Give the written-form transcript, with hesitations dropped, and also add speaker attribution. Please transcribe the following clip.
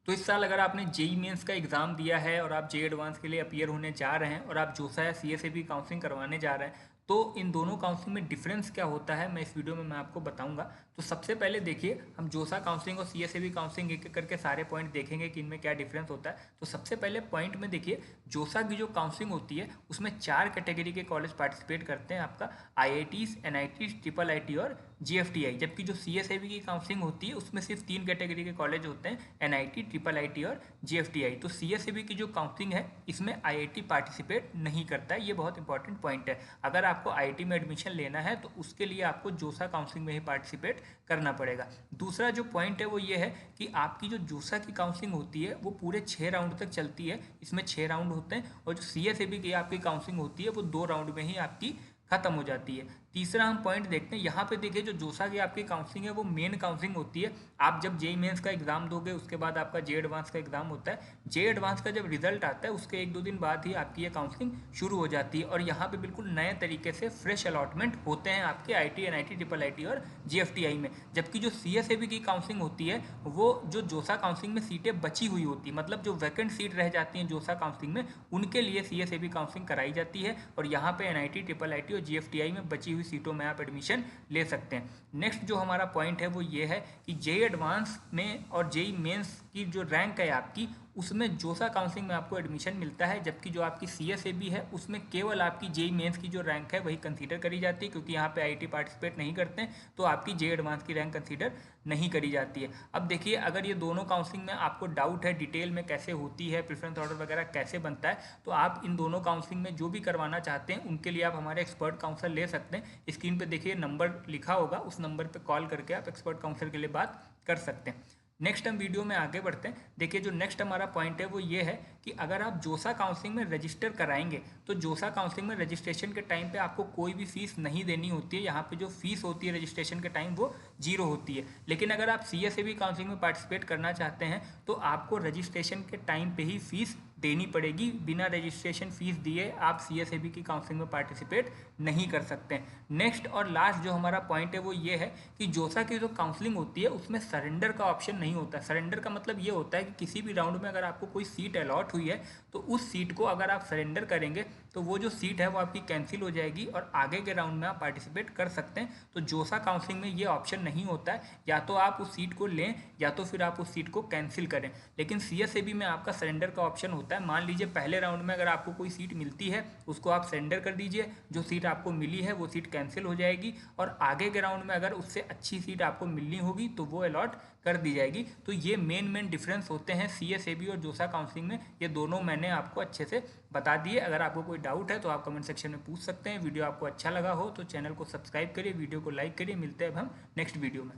Speaker 1: तो इस साल अगर आपने जेई मेंस का एग्ज़ाम दिया है और आप जेई एडवांस के लिए अपीयर होने जा रहे हैं और आप जोसा या सीएसएबी काउंसलिंग करवाने जा रहे हैं, तो इन दोनों काउंसलिंग में डिफरेंस क्या होता है मैं इस वीडियो में मैं आपको बताऊंगा। तो सबसे पहले देखिए, हम जोसा काउंसलिंग और सीएसएबी काउंसलिंग एक एक करके सारे पॉइंट देखेंगे कि इनमें क्या डिफरेंस होता है। तो सबसे पहले पॉइंट में देखिए, जोसा की जो काउंसलिंग होती है उसमें 4 कैटेगरी के कॉलेज पार्टिसिपेट करते हैं, आपका आईआईटीज, एनआईटीज, ट्रिपल आईटी और जीएफटीआई। जबकि जो सीएसएबी की काउंसलिंग होती है उसमें सिर्फ 3 कैटेगरी के कॉलेज होते हैं, एनआईटी, ट्रिपल आईटी और जीएफटीआई। तो सीएसएबी की जो काउंसलिंग है इसमें आईआईटी पार्टिसिपेट नहीं करता है, ये बहुत इंपॉर्टेंट पॉइंट है। अगर आपको आईआईटी में एडमिशन लेना है तो उसके लिए आपको जोसा काउंसलिंग में ही पार्टिसिपेट करना पड़ेगा। दूसरा जो पॉइंट है वो ये है कि आपकी जो जोसा की काउंसलिंग होती है वो पूरे 6 राउंड तक चलती है, इसमें 6 राउंड होते हैं, और जो सीएसएबी की आपकी काउंसलिंग होती है वो 2 राउंड में ही आपकी खत्म हो जाती है। तीसरा हम पॉइंट देखते हैं, यहाँ पे देखिए जो जोसा की आपकी काउंसलिंग है वो मेन काउंसलिंग होती है। आप जब जेई मेंस का एग्जाम दोगे उसके बाद आपका जे एडवांस का एग्जाम होता है। जे एडवांस का जब रिजल्ट आता है उसके 1-2 दिन बाद ही आपकी ये काउंसलिंग शुरू हो जाती है, और यहाँ पे बिल्कुल नए तरीके से फ्रेश अलॉटमेंट होते हैं आपके आईटी, एनआईटी, ट्रिपल आईटी और जीएफटीआई में। जबकि जो सीएसएबी की काउंसलिंग होती है वो जो जोसा काउंसलिंग में सीटें बची हुई होती है, मतलब जो वैकेंट सीट रह जाती हैं जोसा काउंसलिंग में, उनके लिए सीएसएबी काउंसलिंग कराई जाती है, और यहाँ पे एनआईटी, ट्रिपल आईटी और जीएफटीआई में बची हुई सीटों में आप एडमिशन ले सकते हैं। नेक्स्ट जो हमारा पॉइंट है वो ये है कि जेई एडवांस में और जेई मेंस की जो रैंक है आपकी उसमें जोसा काउंसलिंग में आपको एडमिशन मिलता है, जबकि जो आपकी सीएसएबी है उसमें केवल आपकी जेई मेंस की जो रैंक है वही कंसीडर करी जाती है, क्योंकि यहाँ पे आईआईटी पार्टिसिपेट नहीं करते हैं तो आपकी जेई एडवांस की रैंक कंसीडर नहीं करी जाती है। अब देखिए, अगर ये दोनों काउंसलिंग में आपको डाउट है डिटेल में कैसे होती है, प्रेफरेंस ऑर्डर वगैरह कैसे बनता है, तो आप इन दोनों काउंसलिंग में जो भी करवाना चाहते हैं उनके लिए आप हमारे एक्सपर्ट काउंसलर ले सकते हैं। स्क्रीन पे देखिए नंबर लिखा होगा, उस नंबर पे कॉल करके आप एक्सपर्ट काउंसलर के लिए बात कर सकते हैं। नेक्स्ट हम वीडियो में आगे बढ़ते हैं। देखिए, जो नेक्स्ट हमारा पॉइंट है वो ये है कि अगर आप जोसा काउंसलिंग में रजिस्टर कराएंगे तो जोसा काउंसलिंग में रजिस्ट्रेशन के टाइम पे आपको कोई भी फीस नहीं देनी होती है। यहाँ पे जो फीस होती है रजिस्ट्रेशन के टाइम वो 0 होती है। लेकिन अगर आप सीएसएबी काउंसलिंग में पार्टिसिपेट करना चाहते हैं तो आपको रजिस्ट्रेशन के टाइम पे ही फीस देनी पड़ेगी। बिना रजिस्ट्रेशन फीस दिए आप सीएसएबी की काउंसलिंग में पार्टिसिपेट नहीं कर सकते। नेक्स्ट और लास्ट जो हमारा पॉइंट है वो ये है कि जोसा की जो काउंसलिंग होती है उसमें सरेंडर का ऑप्शन नहीं होता। सरेंडर का मतलब ये होता है कि किसी भी राउंड में अगर आपको कोई सीट अलॉट हुई है तो उस सीट को अगर आप सरेंडर करेंगे तो वो जो सीट है वो आपकी कैंसिल हो जाएगी और आगे के राउंड में आप पार्टिसिपेट कर सकते हैं। तो जोसा काउंसलिंग में ये ऑप्शन नहीं होता है, या तो आप उस सीट को लें या तो फिर आप उस सीट को कैंसिल करें। लेकिन सीएसएबी में आपका सरेंडर का ऑप्शन होता है। मान लीजिए पहले राउंड में अगर आपको कोई सीट मिलती है उसको आप सरेंडर कर दीजिए, जो सीट आपको मिली है वो सीट कैंसिल हो जाएगी, और आगे के राउंड में अगर उससे अच्छी सीट आपको मिलनी होगी तो वो अलॉट कर दी जाएगी। तो ये मेन डिफरेंस होते हैं सीएसएबी और जोसा काउंसलिंग में। ये दोनों मैंने आपको अच्छे से बता दिए। अगर आपको कोई डाउट है तो आप कमेंट सेक्शन में पूछ सकते हैं। वीडियो आपको अच्छा लगा हो तो चैनल को सब्सक्राइब करिए, वीडियो को लाइक करिए। मिलते हैं अब हम नेक्स्ट वीडियो में।